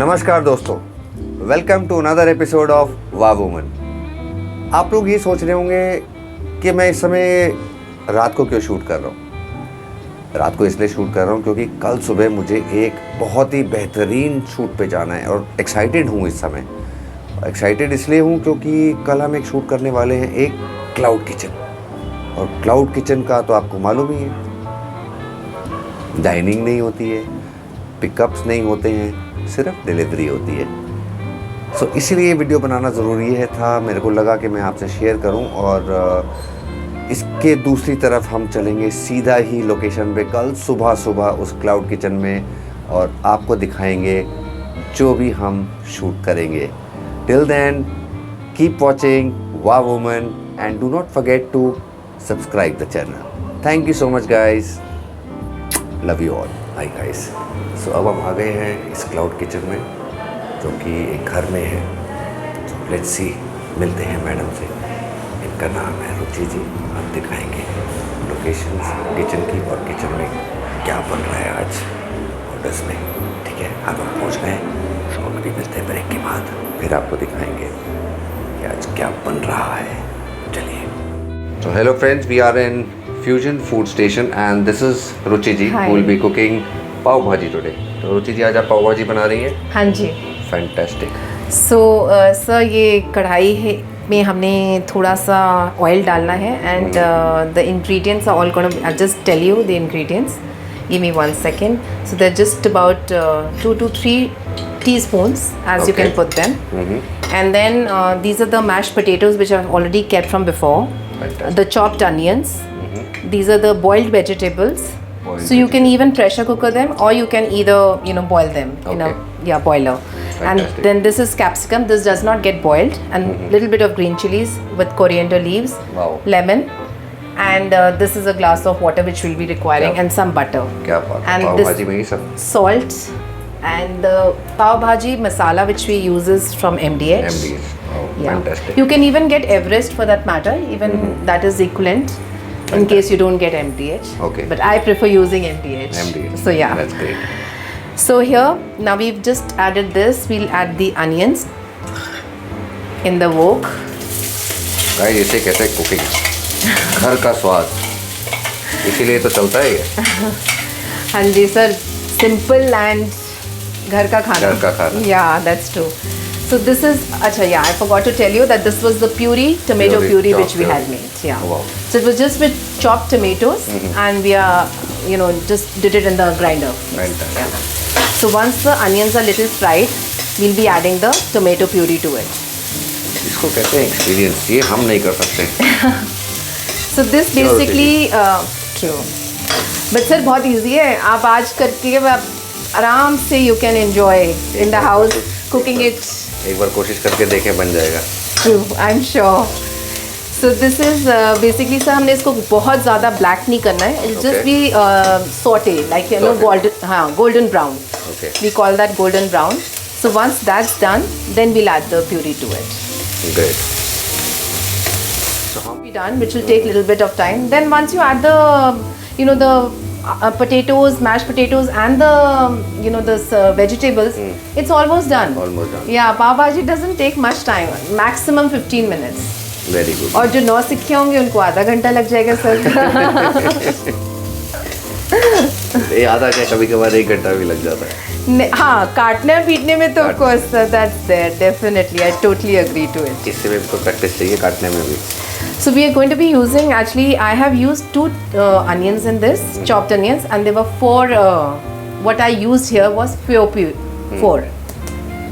नमस्कार दोस्तों, welcome to another episode of wow woman. आप लोग ये सोच रहे होंगे कि मैं इस समय रात को क्यों शूट कर रहा हूँ। रात को इसलिए शूट कर रहा हूँ क्योंकि कल सुबह मुझे एक बहुत ही बेहतरीन शूट पे जाना है और एक्साइटेड हूँ इस समय। एक्साइटेड इसलिए हूँ क्योंकि कल हम एक शूट करने वाले हैं, एक क्लाउड किचन। और क्लाउड किचन का तो आपको मालूम ही है, डाइनिंग नहीं होती है, पिकअप्स नहीं होते हैं, सिर्फ डिलीवरी होती है। सो इसीलिए ये वीडियो बनाना ज़रूरी था। मेरे को लगा कि मैं आपसे शेयर करूं और इसके दूसरी तरफ हम चलेंगे सीधा ही लोकेशन पे कल सुबह उस क्लाउड किचन में और आपको दिखाएंगे जो भी हम शूट करेंगे। Till then keep watching Wah Woman and do not forget to subscribe the channel. Thank you so much guys, love you all. Hi guys, so अब हम आ गए हैं इस क्लाउड किचन में जो कि एक घर में है। तो लेट्स सी, मिलते हैं मैडम से। इनका नाम है रुचि जी। आप दिखाएंगे लोकेशन किचन की और किचन में क्या बन रहा है आज ऑर्डर्स में। ठीक है, अब हम पहुँच गए। तो अभी मिलते हैं ब्रेक के बाद, फिर आपको दिखाएंगे कि आज क्या बन रहा है। चलिए। तो hello friends, we are in Fusion Food Station and this is Ruchi ji who will be cooking pav bhaji today। तो रुचि जी आज आप पाव भाजी बना रही हैं? हाँ जी। Fantastic। सर ये कढ़ाई है में हमने थोड़ा सा ऑयल डालना है and the ingredients are all gonna, I just tell you the ingredients, give me 1 second। So that just about 2 to 3 teaspoons as you can put them। And then these are the mashed potatoes which I've already kept from before। Fantastic। The chopped onions। These are the boiled vegetables। So you can even pressure cooker them or you can either boil them in a boiler। Fantastic। And then this is capsicum. This does not get boiled, and little bit of green chilies with coriander leaves। Wow। Lemon, and this is a glass of water which we'll be requiring, and some butter। क्या बात है, And pav this भाजी में ही सब। salt, and the pav bhaji masala which we uses from MDH। Oh, Yeah. fantastic। You can even get Everest for that matter, even that is equivalent in case you don't get MDH। Okay। But I prefer using MDH। MDH। So yeah। That's great। So here, now we've just added this, we'll add the onions in the wok। Guys इसे कहते हैं cooking, घर का स्वाद, इसीलिए तो चलता है ये। हाँ जी सर, simple and घर का खाना। घर का खाना। Yeah, that's true। So this is, अच्छा yeah, I forgot to tell you that this was the tomato puree which we had made। Yeah। Wow। So it was just with chopped tomatoes and we are, just did it in the grinder। Fantastic। Yeah। So once the onions are little fried, we'll be adding the tomato puree to it। इसको कहते हैं experience, ये हम नहीं कर सकते। So this basically true। But sir बहुत easy है, आप आज करके आप आराम से you can enjoy in the house cooking it। एक बार कोशिश करके देखें, बन जाएगा। True, I'm sure। So this is basically sir हमने इसको बहुत ज़्यादा black नहीं करना है। It'll just be saute, like golden brown। Okay। We call that golden brown। So once that's done, then we'll add the puree to it। Great। Be done, which will take a little bit of time। Then once you add the potatoes, mashed potatoes and this vegetables, it's almost done। Almost done। Yeah, pav bhaji doesn't take much time, maximum 15 minutes। Very good. और जो नौसिखिए होंगे उनको आधा घंटा लग जाएगा sir. ये आधा क्या, कभी कभार 1 घंटा भी लग जाता है। हाँ, काटने पीटने में तो of course that's there, definitely, I totally agree to it। इससे भी तो प्रैक्टिस चाहिए काटने में भी। So we are going to be using, actually I have used 2 onions in this, chopped onions, and there were 4, what I used here was 4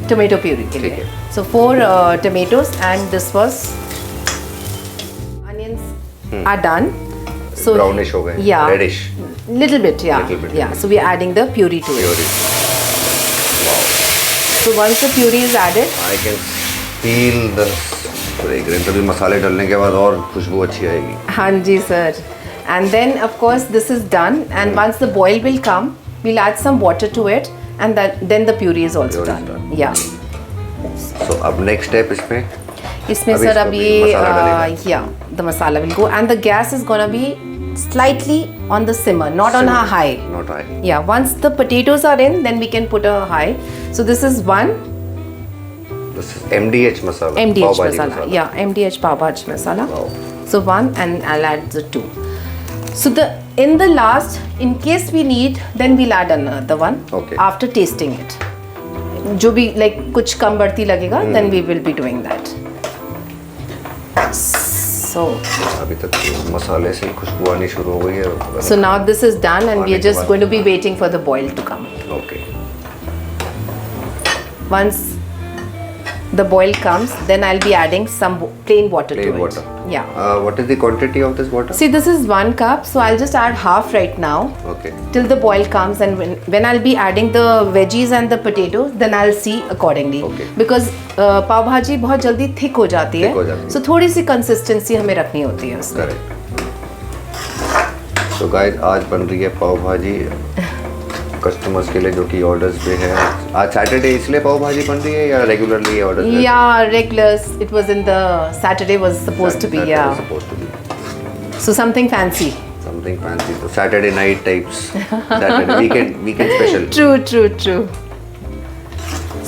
tomato puree के लिए। So 4 tomatoes and this was, onions are done। So brownish हो गए। Yeah। Reddish. Little bit, yeah। Little bit। Yeah, so we are adding the puree to it। Puree. Wow. So once the puree is added, I can feel the fragrance. अभी मसाले डालने के बाद और खुशबू अच्छी आएगी। हाँ जी sir. And then of course this is done, and once the boil will come, we'll add some water to it, and then the puree is also Puree is done। done। Yeah। So अब next step इसमें इसमें अभी sir इसको अब भी ये मसाला डालेगा। yeah, the masala will go and the gas is gonna be slightly on the simmer, not on a high. Not high. Yeah, once the potatoes are in, then we can put a high. So this is one This is MDH masala. MDH Pav bhaji masala. Yeah, MDH pav bhaji masala. Wow. So one, and I'll add the two. So in the last, in case we need, then we'll add another one. Okay. After tasting it. जो भी like कुछ कम बढ़ती लगेगा, then we will be doing that. So अभी तक मसाले से ही खुशबू आनी शुरू हो गई है. so now this is done, and we are just going to be waiting for the boil to come. Okay. Once the boil comes, then I'll be adding some plain water to Plain it. water. Yeah. What is the quantity of this water? See, this is 1 cup, so I'll just add half right now Okay. till the boil comes, and when I'll be adding the veggies and the potatoes, then I'll see accordingly. Okay. Because पाव भाजी बहुत जल्दी thick हो जाती Thick हो जाती है, है. so थोड़ी सी कंसिस्टेंसी हमें रखनी होती है उसमें. Correct. So guys, आज बन रही है पाव भाजी कस्टमर्स के लिए जो कि ऑर्डर्स पे है. आज सैटरडे इसलिए पाव भाजी बन रही है या regularly order? Yeah, regulars. It was in the Saturday was supposed to be, yeah. Supposed to be. So something fancy. Something fancy. So Saturday night types. Saturday weekend special. True.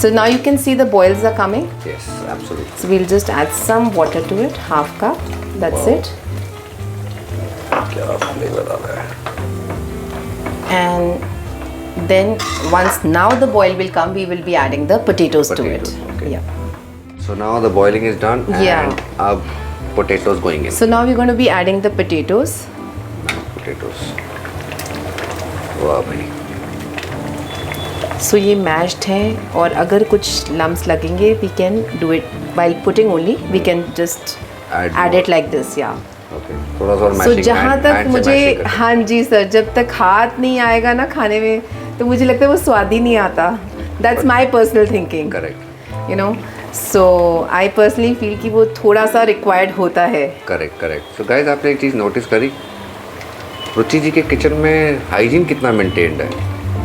So now you can see the boils are coming. Yes, absolutely. So we'll just add some water to it, half cup. That's Wow. it. क्या flavour आ रहा है. And then once now the boil will come, we will be adding the potatoes to it. Potatoes, okay. Yeah. So now the boiling is done and Yeah. अब potatoes going in. So now we're going to be adding the potatoes. Potatoes. वाह भाई. So ये mashed है, और अगर कुछ lumps लगेंगे, we can do it while putting only. We can just add it like this, yeah. Okay. थोड़ा सा और So मैशिंग. जहाँ तक मुझे, हाँ जी सर, जब तक हाथ नहीं आएगा ना खाने में, तो मुझे लगता है वो स्वाद ही नहीं आता. That's my personal thinking. Correct. You know, so I personally feel कि वो थोड़ा सा required होता है. करेक्ट. सो गाइस, आपने एक चीज़ नोटिस करी, रुचि जी के किचन में हाइजीन कितना मेंटेन्ड है.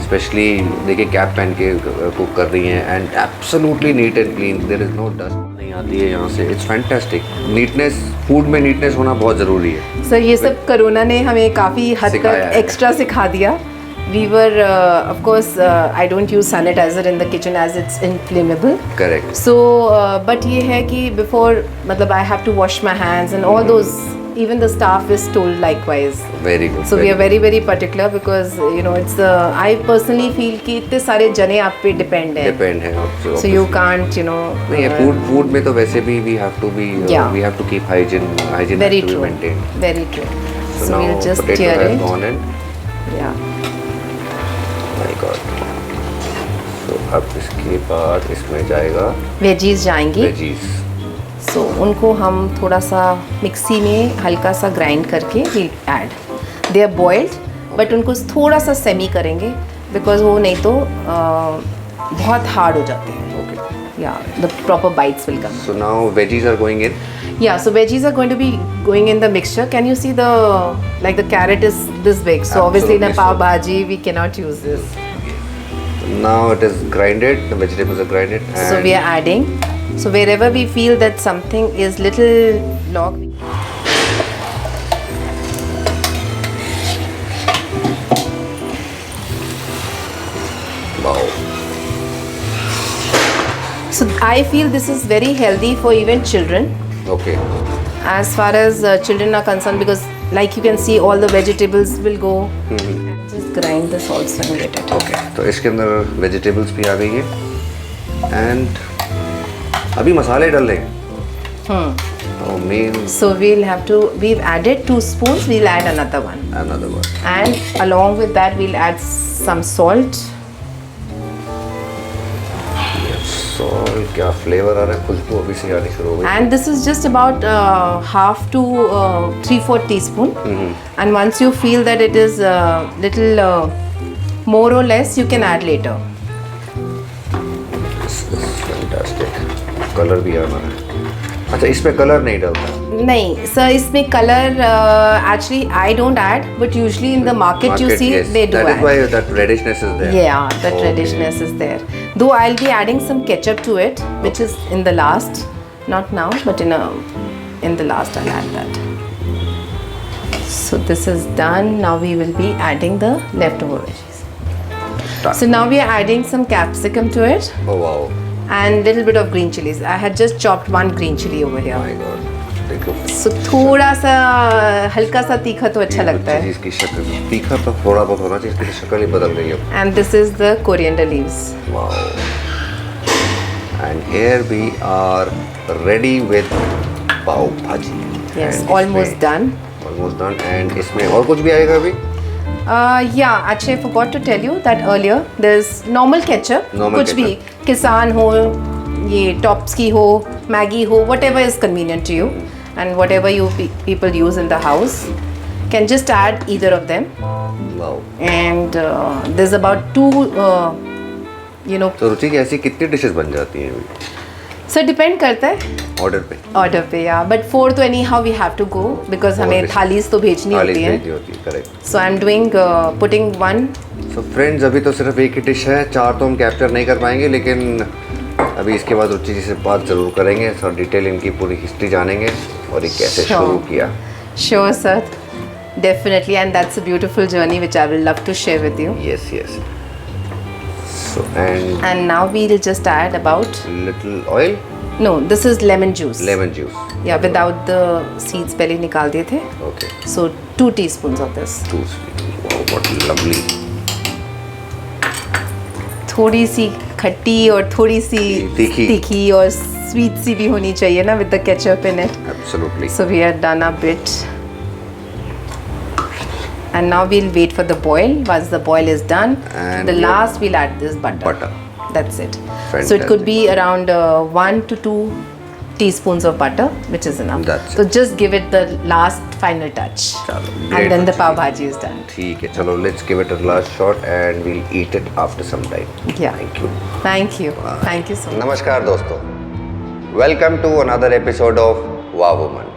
स्पेशली देखिए कैप पहन के कुक कर रही हैं and absolutely neat and clean. There is no dust नहीं आती है यहाँ से. It's fantastic. नीटनेस, फूड में नीटनेस होना बहुत ज़रूरी है. सर ये सब कोरोना ने हमें काफ़ी हद सिखाया तक है. एक्स्ट्रा सिखा दिया. We were, of course, I don't use sanitizer in the kitchen as it's inflammable. Correct. So, but ये है कि before, मतलब I have to wash my hands and all those. Even the staff is told likewise. Very good. So we are very particular because you know it's I personally feel कि इतने सारे जने आप पे डिपेंड हैं. Depend है. So you can't, you know. नहीं है. फूड में तो वैसे भी we have to be, we have to keep hygiene Very to be true. Maintained. Very true. So So now we'll just potato tear has it. gone in. Yeah. My God. So अब इसके बाद इसमें जाएगा Veggies जाएंगी. Veggies. सो उनको हम थोड़ा सा मिक्सी में हल्का सा ग्राइंड करके we'll add. They are boiled, but उनको थोड़ा सा सेमी करेंगे बिकॉज वो नहीं तो बहुत हार्ड हो जाते हैं. Okay. या the proper bytes will come. So now veggies are going in. Yeah, so veggies are going to be going in the mixture. Can you see like the carrot is this big, so obviously in a Absolutely pav bhaji we cannot use this. Now it is grinded. The vegetables are grinded. And So we are adding. So wherever we feel that something is little log. Wow. So I feel this is very healthy for even children. Okay. As far as children are concerned, because like you can see all the vegetables will go. Just grind this also and get it. Okay. तो इसके अंदर vegetables भी आ गई है and अभी मसाले डल रहे हैं. तो main So we've added 2 spoons, we'll add another one. another one. And along with that we'll add some salt. Salt, क्या फ्लेवर आ रहा है. खुशबू अभी से आनी शुरू हो गई. And this is just about half to 3/4 teaspoon. And once you feel that it is little more or less, you can add later. This is fantastic. Colour भी आना है. अच्छा, इसमें कलर नहीं डलता. नहीं सर, इसमें colour actually I don't add, but usually in the market you see yes. they do That add. is why that reddishness is there. Yeah, that Okay. reddishness is there. Though I'll be adding some ketchup to it, which is in the last, not now, but in the last I'll add that. So this is done. Now we will be adding the leftover veggies. So now we are adding some capsicum to it Oh wow, and little bit of green chilies. I had just chopped one green chili over here. my god, देखो So थोड़ा सा हल्का सा तीखा तो अच्छा लगता है. इसकी शक्ल तीखा तो थोड़ा बहुत होना चाहिए, इसकी शक्ल ही बदल गई है. And this is the coriander leaves. Wow. And here we are ready with pav bhaji. Yes, And almost इसमें- done. Almost done. And इसमें और कुछ भी आएगा अभी? Yeah, actually I forgot to tell you that earlier. There's normal ketchup. Normal कुछ भी किसान हो, ये टॉप्स की हो, मैगी हो, whatever is convenient to you, and whatever you people use in the house, can just add either of them. Wow. And there's about two, तो रुचि की ऐसी कितनी डिशेस बन जाती हैं अभी so depend करता है ऑर्डर पे? ऑर्डर पे या बट 4 तो anyhow we have to go because हमें dishes. थालीज तो भेजनी थाली होती है. भेजनी होती है, correct. So I am doing putting one. So friends, अभी तो सिर्फ एक ही डिश है, 4 तो हम कैप्चर नहीं कर पाएंगे, लेकिन अभी इसके बाद रुचि जी से बात ज़रूर करेंगे, सर डिटेल इनकी पूरी हिस्ट्री जानेंगे और ये कैसे Sure. शुरू किया. Sure, sir. Definitely, and that's a beautiful journey which I will love to share with you. Yes yes. So and And now we'll just add about, little oil, no, this is lemon juice. Lemon juice. Yeah, without the seeds पहले निकाल दिए थे. Okay. So 2 teaspoons of this. Juice. Wow, what lovely. थोड़ी सी खट्टी और थोड़ी सी तीखी. और स्वीट सी भी होनी चाहिए ना with the ketchup in it. Absolutely. So we are done a bit. And now we'll wait for the boil. Once the boil is done, And the last we'll add this butter. Butter. That's it. So it Fantastic. could be around 1 to 2 teaspoons of butter, which is enough. That's so just give it the last final touch. चलो, And great. then the pav bhaji is done. ठीक है, चलो let's give it a last shot and we'll eat it after some time. Yeah. Thank you. Thank you. Thank you so much. नमस्कार दोस्तों, welcome to another episode of wow woman.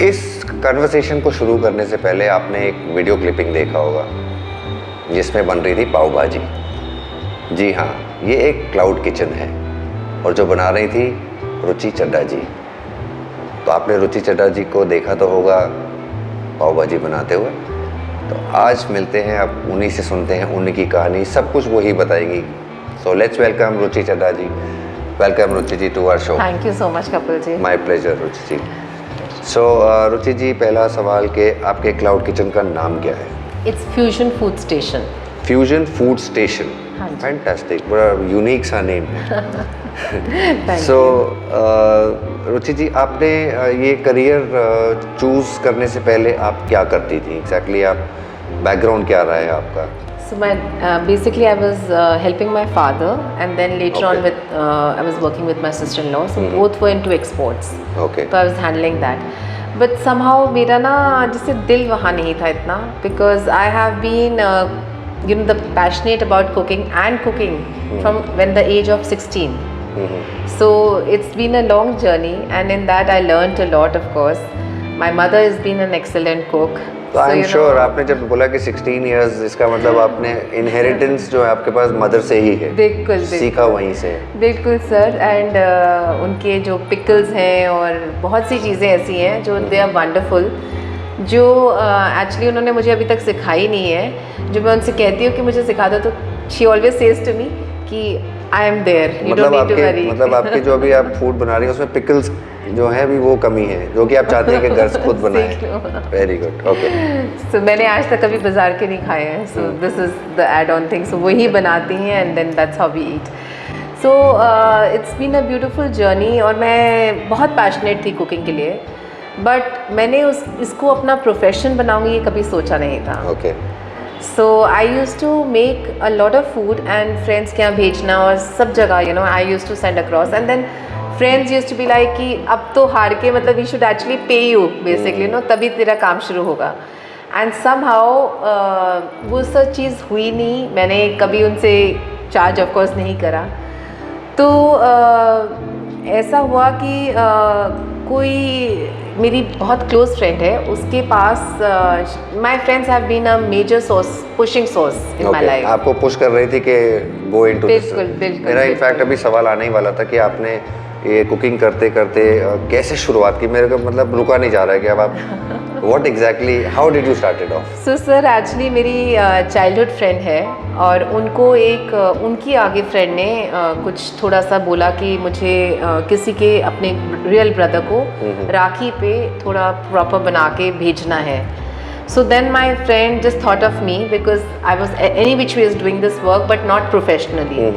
इस conversation को शुरू करने से पहले आपने एक वीडियो क्लिपिंग देखा होगा जिसमें बन रही थी पाव भाजी. जी हाँ, ये एक क्लाउड किचन है और जो बना रही थी रुचि चड्ढा जी. तो आपने रुचि चड्ढा जी को देखा तो होगा पाव भाजी बनाते हुए. तो आज मिलते हैं, अब उन्हीं से सुनते हैं उनकी कहानी, सब कुछ वही बताएंगी. So let's welcome Ruchi Chadha ji. Welcome Ruchi ji to our show. Thank you so much, Kapil ji. My pleasure Ruchi ji. So Ruchi ji, पहला सवाल के आपके क्लाउड किचन का नाम क्या है? It's Fusion Food Station. Fusion food station. हाँ जी. फैंटास्टिक, बड़ा यूनिक सा नेम है. Thank सो रुचि जी, आपने ये करियर चूज़ करने से पहले आप क्या करती थी एग्जैक्टली? आप बैकग्राउंड क्या रहा है आपका? So my basically I was helping my father, and then later on Okay. with I was working with my sister-in-law. So both were into exports. Okay. So I was handling that. But somehow मेरा ना जैसे दिल वहाँ नहीं था इतना, because I have been the passionate about cooking from when the age of 16. So it's been a long journey, and in that I learned a lot, of course. My mother has been an excellent cook. तो I am you know, sure आपने जब बोला कि 16 years, इसका मतलब आपने inheritance जो है आपके पास मदर से ही है. बिल्कुल सीखा वहीं से. बिल्कुल सर. एंड उनके जो पिकल्स हैं और बहुत सी चीज़ें ऐसी हैं जो दे आर वंडरफुल, जो एक्चुअली उन्होंने मुझे अभी तक सिखाई नहीं है. जो मैं उनसे कहती हूँ कि मुझे सिखा दो, तो she always says to me कि I am there, you don't need to worry. मतलब आपके जो अभी आप फूड बना रही हैं उसमें पिकल्स जो है अभी वो कमी है, जो कि आप चाहते हैं कि घर से खुद बनाएं. Very good. ओके. सो मैंने आज तक कभी बाजार के नहीं खाए हैं. So this is the add on thing. So वही बनाती हैं, and then that's how we eat. So it's been a beautiful journey. और मैं बहुत पैशनेट थी कुकिंग के लिए, बट मैंने इसको अपना प्रोफेशन बनाऊंगी ये कभी सोचा नहीं था. Okay. So I use to make a lot of food and friends के यहाँ भेजना, और सब जगह I use to send across. And then friends use to be like कि अब तो हार के, मतलब we should actually pay you basically, तभी तेरा काम शुरू होगा. एंड समहाउ वो सब चीज़ हुई नहीं. मैंने कभी उनसे चार्ज ऑफ कोर्स नहीं करा. तो ऐसा हुआ कि कोई मेरी बहुत क्लोज फ्रेंड है, उसके पास my friends have been a major source, pushing source in my life. आपको पुश कर रही थी कि गो इनटू दिस. बिल्कुल, बिल्कुल, मेरा बिल्कुल. इनफैक्ट अभी सवाल आने ही वाला था कि आपने ये कुकिंग करते करते कैसे शुरुआत की, मेरे को मतलब रुका नहीं जा रहा है कि अब आप what exactly how did you started off? So sir actually मेरी चाइल्डहुड फ्रेंड है और उनको एक उनकी आगे फ्रेंड ने कुछ थोड़ा सा बोला कि मुझे किसी के अपने रियल ब्रदर को राखी पे थोड़ा प्रॉपर बना के भेजना है. So then my friend just thought of me because I was any which way is doing this work but not professionally.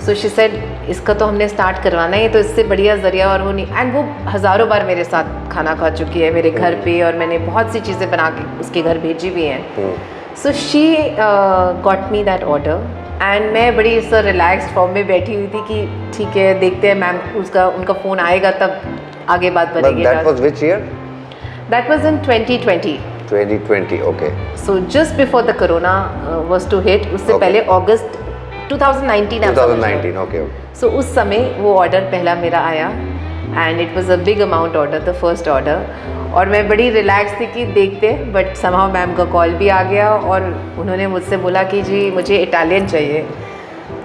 So she said इसका तो हमने स्टार्ट करवाना है, तो इससे बढ़िया ज़रिया और वो नहीं. एंड वो हज़ारों बार मेरे साथ खाना खा चुकी है मेरे घर पे और मैंने बहुत सी चीज़ें बना के उसके घर भेजी भी हैं. So she got me that order and मैं बड़ी सर रिलैक्स्ड फॉर्म में बैठी हुई थी कि ठीक है देखते हैं मैम उनका फ़ोन आएगा तब आगे बात बनेगी. That was which year? That was in 2020. 2020, okay. So just before the corona was to hit, उससे पहले अगस्त 2019. 2019, okay. So उस समय वो ऑर्डर पहला मेरा आया and it was a big amount order, the first order. और मैं बड़ी रिलैक्स थी कि देखते, बट समहाउ मैम का कॉल भी आ गया और उन्होंने मुझसे बोला कि जी मुझे इटालियन चाहिए.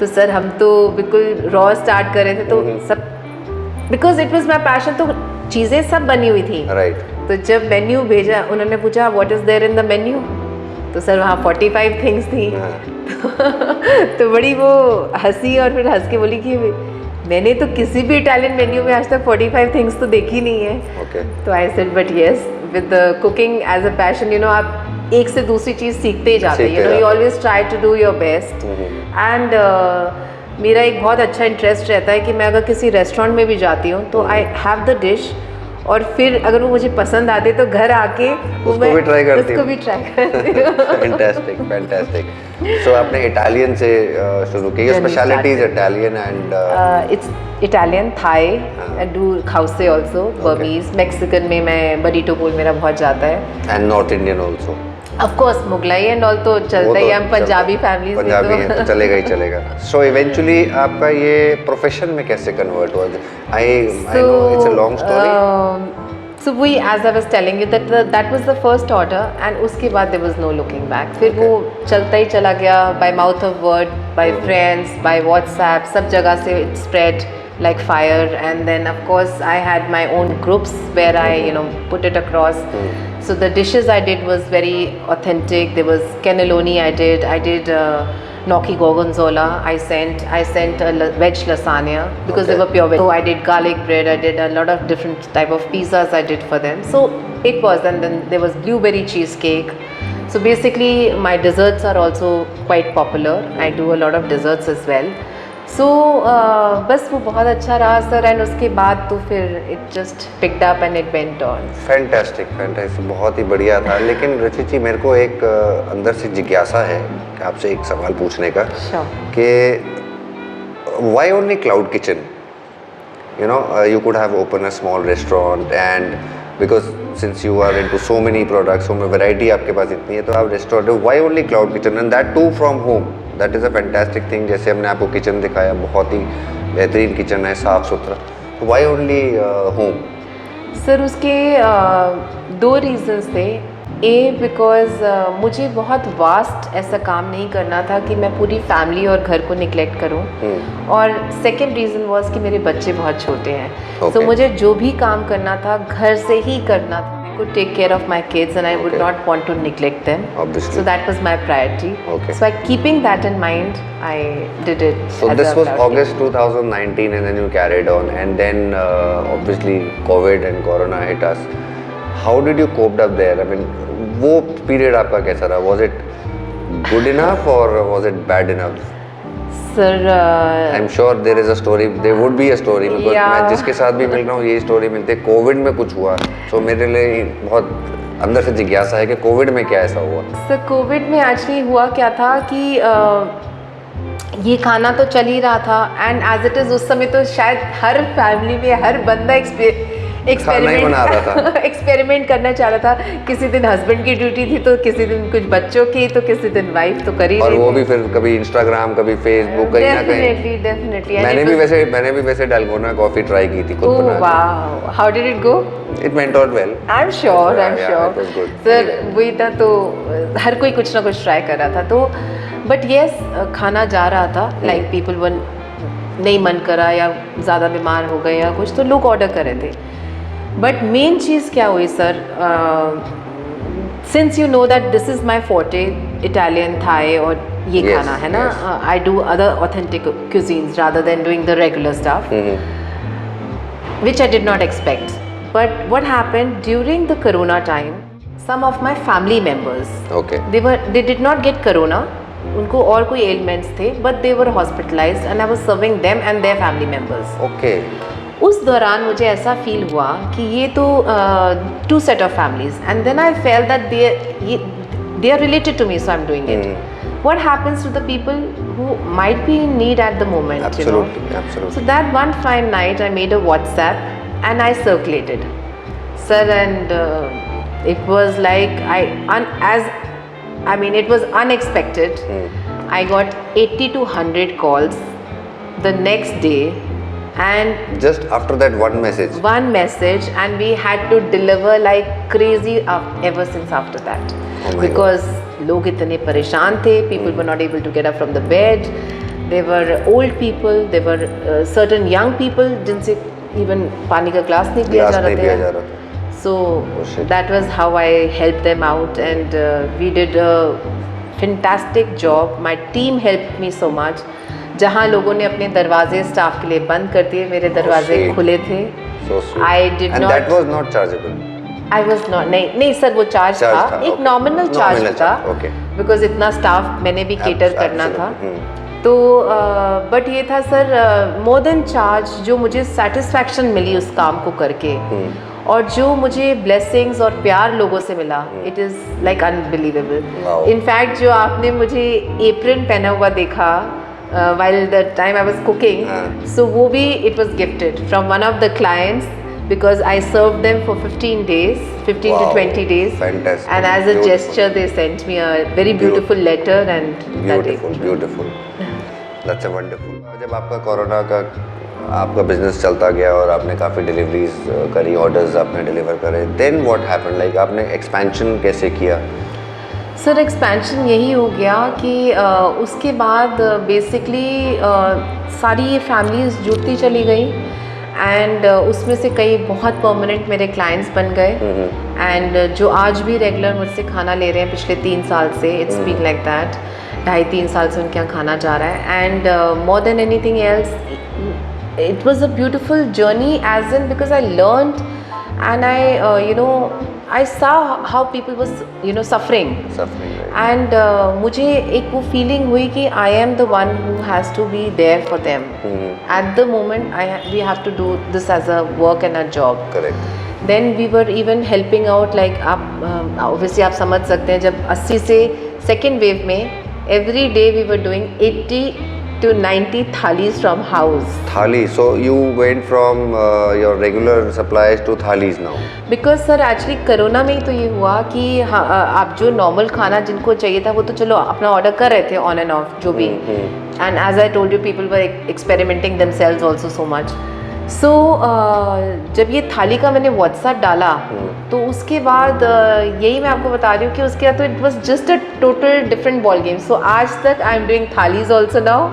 तो सर हम तो बिल्कुल रॉ स्टार्ट कर रहे थे, तो सब because it was my passion, तो चीज़ें सब बनी हुई थी. राइट. तो जब मेन्यू भेजा उन्होंने पूछा what is there in the menu, तो सर वहाँ 45 थिंग्स थी. तो बड़ी वो हंसी और फिर हंस के बोली कि मैंने तो किसी भी इटालियन मेन्यू में आज तक 45 थिंग्स तो देखी नहीं है. Okay. तो I said but yes with the cooking as a passion, you know आप एक से दूसरी चीज़ सीखते ही जाते हैं. You know you always try to do your best. And मेरा एक बहुत अच्छा इंटरेस्ट रहता है कि मैं अगर किसी रेस्टोरेंट में भी जाती हूँ तो आई हैव द डिश और फिर अगर वो मुझे पसंद आते तो घर आके उसको भी ट्राई करती हूँ. Fantastic fantastic. सो आपने इटालियन से शुरू की. Your speciality is Italian and it's Italian, Thai, I do khao suey also, Burmese, Mexican में मैं बरीटो बोल मेरा बहुत जाता है. And North Indian also. Of course Mughlai and all तो चलता ही, हम पंजाबी फैमिलीज में पंजाबी है तो चलेगा ही चलेगा. सो इवेंचुअली आपका ये प्रोफेशन में कैसे कन्वर्ट हुआ? I know it's a long story. So we, as I was telling you, that was the first order and उसके बाद there was no looking back. फिर वो चलता ही चला गया by mouth of word, by friends, by WhatsApp, सब जगह से it spread like fire. And then of course I had my own groups where I put it across. So the dishes I did was very authentic. There was cannelloni I did gnocchi gorgonzola. I sent a veg lasagna because they were pure veg. So I did garlic bread. I did a lot of different type of pizzas I did for them. So it was, and then there was blueberry cheesecake. So basically my desserts are also quite popular. I do a lot of desserts as well. So बस वो बहुत अच्छा रहा sir. And उसके बाद तो फिर it just picked up and it went on. Fantastic, बहुत ही बढ़िया था. लेकिन रुचि जी मेरे को एक अंदर से जिज्ञासा है आपसे एक सवाल पूछने का कि why only cloud kitchen? You know you could have open a small restaurant and because since you are into so many products, variety आपके पास इतनी है, तो आप restaurant, why only cloud kitchen and that too from home? That is a fantastic thing. जैसे हमने आपको kitchen दिखाया, बहुत ही बेहतरीन किचन है, साफ़ सुथरा. Why only home? सर उसके दो रीजंस थे. बिकॉज मुझे बहुत वास्ट ऐसा काम नहीं करना था कि मैं पूरी फैमिली और घर को निगलेक्ट करूं. और सेकंड रीज़न वाज कि मेरे बच्चे बहुत छोटे हैं. सो मुझे जो भी काम करना था घर से ही करना था. could take care of my kids and I would not want to neglect them. Obviously. So that was my priority. Okay. So keeping that in mind, I did it. So this was August 2019 and then you carried on and then obviously COVID and Corona hit us. How did you cope up there? I mean, वो period आपका कैसा रहा? Was it good enough or was it bad enough? Sir, I'm sure there is a story. There would be a story because मैं जिसके साथ भी मिल रहा हूँ यही स्टोरी मिलती है. कोविड में कुछ हुआ, so मेरे लिए बहुत अंदर से जिज्ञासा है कि कोविड में क्या ऐसा हुआ? सर कोविड में एक्चुअली हुआ क्या था कि ये खाना तो चल ही रहा था एंड एज इट इज़ उस समय तो शायद हर फैमिली में हर बंदा एक्सपेरिमेंट करना चाह रहा था. किसी दिन हस्बैंड की ड्यूटी थी तो किसी दिन कुछ बच्चों की, तो किसी दिन वाइफ तो करी. और वो भी फिर कभी इंस्टाग्राम, कभी फेसबुक, कहीं ना कहीं. डेफिनेटली. मैंने भी वैसे डालगोना कॉफी ट्राई की थी खुद बनाने. Wow, how did it go? It went out well. I am sure. Sir वही था, तो हर कोई कुछ ना कुछ ट्राई कर रहा था. तो बट येस खाना जा रहा था. लाइक पीपल वन नहीं मन करा या ज़्यादा बीमार हो गए या कुछ, तो लोग ऑर्डर कर रहे थे. बट मेन चीज़ क्या हुई sir, since you know that this is my forte, Italian, Thai और ये Yes, खाना है ना, yes. I do other authentic cuisines rather than doing the regular stuff, which I did not expect. But what happened during the corona time, some of my family members, okay. they did not get corona, उनको और कोई ailments थे, but they were hospitalized and I was serving them and their family members. Okay. उस दौरान मुझे ऐसा feel हुआ कि ये तो two set of families, and then I felt that they are related to me, so I'm doing it. What happens to the people who might be in need at the moment, Absolutely, you know? absolutely. So that one fine night I made a WhatsApp and I circulated, sir, and it was like it was unexpected. I got 80 to 100 calls the next day, and Just after that one message. one message, and we had to deliver like crazy ever since after that. Oh my Because लोग इतने परेशान थे, people were not able to get up from the bed, they were old people, they were certain young people जिनसे even पानी का glass नहीं पिया Glass जा नहीं पिया जा रहा रहा था. था. So shit. that was how I helped them out, and we did a fantastic job. My team helped me so much. जहाँ लोगों ने अपने दरवाजे स्टाफ के लिए बंद कर दिए, मेरे दरवाजे sweet. खुले थे. So sweet. I did And not. that was not chargeable. I was not, नहीं सर, वो चार्ज Charge था, था, एक okay. नॉमिनल चार्ज Nominal था, charge, okay. बिकॉज इतना स्टाफ मैंने भी केटर करना था. Absolutely. तो बट ये था सर, मोर देन चार्ज, जो मुझे सेटिस्फैक्शन मिली उस काम को करके, और जो मुझे ब्लेसिंग्स और प्यार लोगों से मिला, it is like unbelievable. Wow. In fact जो आपने मुझे एप्रन पहना हुआ देखा while the time I was cooking, so वो भी it was gifted from one of the clients, because I served them for 15 days, 15 Wow. to 20 days. Fantastic. And as a Beautiful. gesture, they sent me a very beautiful letter, and that Beautiful, beautiful. That's a wonderful. जब आपका corona का आपका business चलता गया और आपने काफ़ी deliveries करी, ऑर्डर्स आपने डिलीवर करे, देन व्हाट हैपेंड, लाइक आपने एक्सपेंशन कैसे किया? सर एक्सपेंशन यही हो गया कि उसके बाद बेसिकली सारी ये फैमिलीज जुड़ती चली गई, एंड उसमें से कई बहुत परमानेंट मेरे क्लाइंट्स बन गए, एंड जो आज भी रेगुलर मुझसे खाना ले रहे हैं पिछले 3 साल से, इट्स बीन लाइक दैट, 2.5-3 साल से उनके यहाँ खाना जा रहा है. And more than anything else, it was a beautiful journey, as in because I learned, and I saw how people was suffering, Suffering, right? and मुझे एक वो feeling हुई कि I am the one who has to be there for them at the moment. We have to do this as a work and a job. Correct. Then we were even helping out, like आप obviously आप समझ सकते हैं, जब 80 से second wave में every day we were doing 80 to 90 thalis from house. Thali. So you went from your regular supplies to thalis now. Because sir actually corona में ही तो ये हुआ कि हाँ, आप जो नॉर्मल खाना जिनको चाहिए था वो तो चलो अपना ऑर्डर कर रहे थे ऑन एंड ऑफ जो भी, and as I told you people were experimenting themselves also so much. सो जब ये थाली का मैंने व्हाट्सएप डाला, तो उसके बाद यही मैं आपको बता रही हूँ कि उसके बाद तो it was just a total different ball game. So आज तक I am doing thalis also now,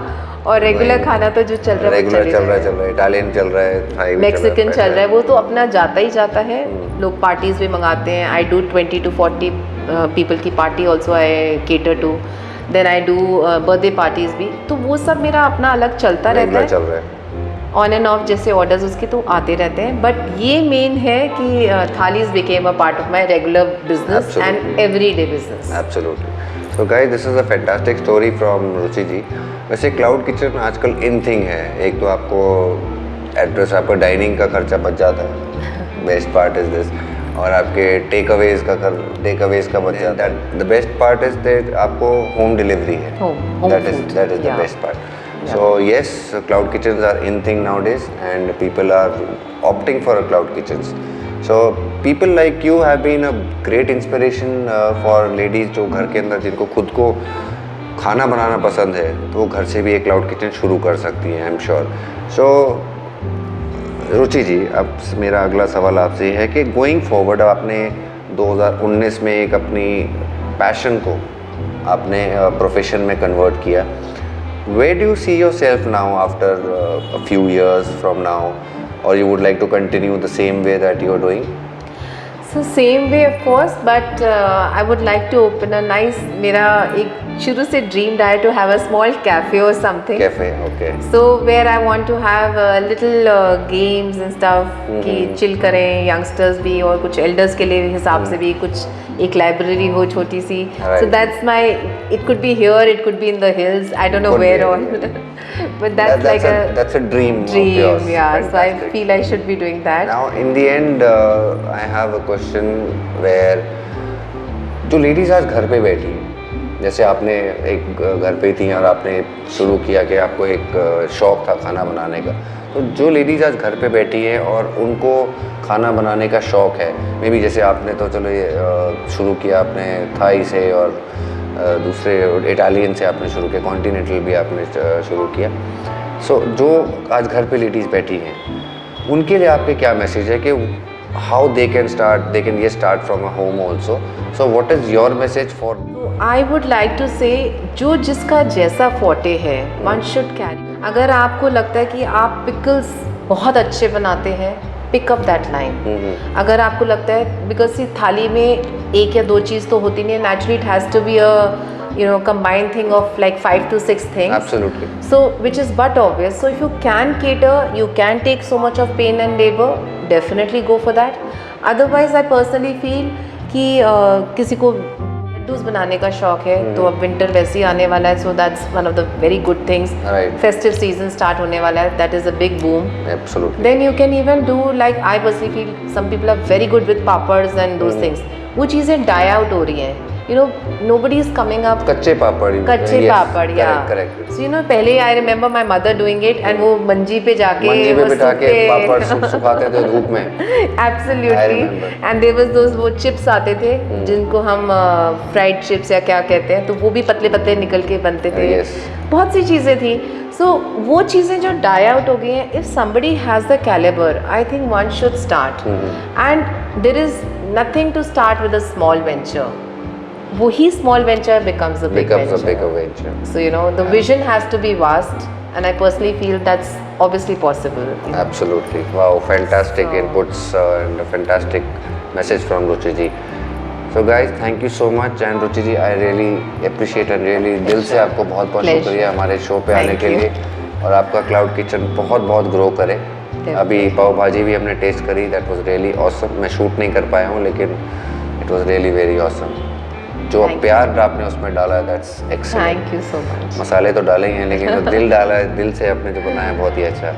और रेगुलर खाना तो जो चल रहा है रेगुलर चल रहा है, इटालियन चल रहा है, थाई भी मैक्सिकन चल रहा है, वो तो अपना जाता ही जाता है. लोग पार्टीज भी मंगाते हैं. आई डू 20 to 40 पीपल की party also I cater too. Then I do birthday parties भी, तो वो सब मेरा अपना अलग चलता रहता रेगुलर है, चल रहा है. ऑन एंड ऑफ जैसे ऑर्डर्स उसके तो आते रहते हैं. बट ये मेन है कि thalis became a part of my regular business and everyday business. Absolutely. So guys, this is a fantastic story from रुचि जी. वैसे क्लाउड किचन आजकल इन थिंग है. एक तो आपको एड्रेस, आपका डाइनिंग का खर्चा बच जाता है, बेस्ट पार्ट इज दिस, और आपके टेक अवेज का बच जाता है. The best part is that आपको होम डिलीवरी है. Home that is food, the yeah. Best part. So yes, cloud kitchens are in thing nowadays, and people are opting for a cloud kitchens. So people like you have been a great inspiration for ladies जो घर के अंदर जिनको खुद को खाना बनाना पसंद है, तो वो घर से भी एक क्लाउड किचन शुरू कर सकती हैं, आई एम श्योर. सो रुचि जी, अब मेरा अगला सवाल आपसे है कि गोइंग फॉरवर्ड आपने 2019 में एक अपनी पैशन को आपने प्रोफेशन में कन्वर्ट किया. Where do you see yourself now after a few years from now, or you would like to continue the same way that you are doing? So same way of course, but I would like to open a nice, मेरा एक शुरू से dream रहा है to have a small cafe or something. Cafe, okay. So where I want to have little games and stuff कि chill करें youngsters भी और कुछ elders के लिए हिसाब से भी कुछ एक library हो छोटी सी. Right. So that's my, it could be here, it could be in the hills, I don't know Could where be all. anywhere. But that's like that's a dream of dream, yours. yeah. So I Fantastic. feel I should be doing that. Now in the end I have a question where जो ladies आज घर पे बैठी हैं, जैसे आपने एक घर पे थी और आपने शुरू किया कि आपको एक शौक़ था खाना बनाने का, तो जो लेडीज़ आज घर पे बैठी हैं और उनको खाना बनाने का शौक़ है, मे बी जैसे आपने तो चलो ये शुरू किया आपने थाई से और दूसरे इटालियन से आपने शुरू किया, कॉन्टिनेंटल भी आपने शुरू किया. सो जो आज घर पे लेडीज़ बैठी हैं उनके लिए आपके क्या मैसेज है कि हाउ दे कैन ये start from a home also. So what is your message for? I would like to say जो जिसका जैसा फोटे है वन शुड कैरी. अगर आपको लगता है कि आप पिकल्स बहुत अच्छे बनाते हैं, पिक अप दैट लाइन. अगर आपको लगता है बिकॉज थाली में एक या दो चीज़ तो होती नहीं है, naturally it has to be a combined thing of like 5 to 6 things. Absolutely. So which is but obvious. So if you can cater, you can take so much of pain and labor, definitely go for that. Otherwise I personally feel कि किसी को लड्डूस बनाने का शौक है तो अब winter वैसे ही आने वाला है, so that's one of the very good things. Right. Festive season start होने वाला है, that is a big boom. Absolutely. Then you can even do like I personally feel some people are very good with papads and those things. वो चीज़ें die out हो रही हैं. Nobody is coming up. कच्चे पापड़. कच्चे पापड़, yeah. Correct. So पहले I remember my mother doing it and वो मंजी पे जाके मंजी पे बिठा के पापड़ सुखाते थे धूप में. Absolutely. And there was those वो चिप्स आते थे जिनको हम फ्राइड चिप्स या क्या कहते हैं, तो वो भी पतले पतले निकल के बनते थे. Yes. बहुत सी चीज़ें थी. So वो चीज़ें जो die out हो गई हैं, if somebody has the caliber, I think one should start. And there is nothing to start with a small venture. वही small venture becomes a big venture. So the vision has to be vast, and I personally feel that's obviously possible. Absolutely. Wow, fantastic inputs and a fantastic message from Ruchi ji. So guys, thank you so much, and Ruchi ji, I really appreciate and really दिल से आपको बहुत शुक्रिया हमारे show पे आने के लिए, और आपका क्लाउड किचन बहुत ग्रो करे. अभी पाव भाजी भी हमने टेस्ट करी, दैट वाज रियली ऑसम. मैं शूट नहीं कर पाया हूँ लेकिन it was really very awesome. जो प्यार आपने उसमें डाला है, that's excellent. Thank you so much. मसाले तो डाले ही हैं लेकिन जो दिल डाला है, दिल से आपने जो बनाया है, बहुत ही अच्छा.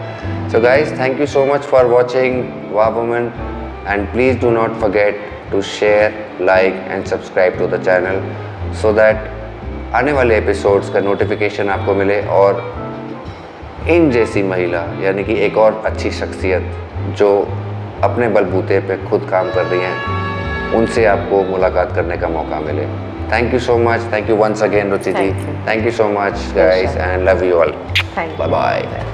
So guys, thank you so much for watching Wah Woman, and please do not forget to share, like and subscribe to the channel so that आने वाले एपिसोड्स का नोटिफिकेशन आपको मिले, और इन जैसी महिला यानी कि एक और अच्छी शख्सियत जो अपने बलबूते पे खुद काम कर रही हैं, उनसे आपको मुलाकात करने का मौका मिले. Thank you so much. Thank you once again Ruchi ji. Thank you so much guys, and love you all. Bye bye.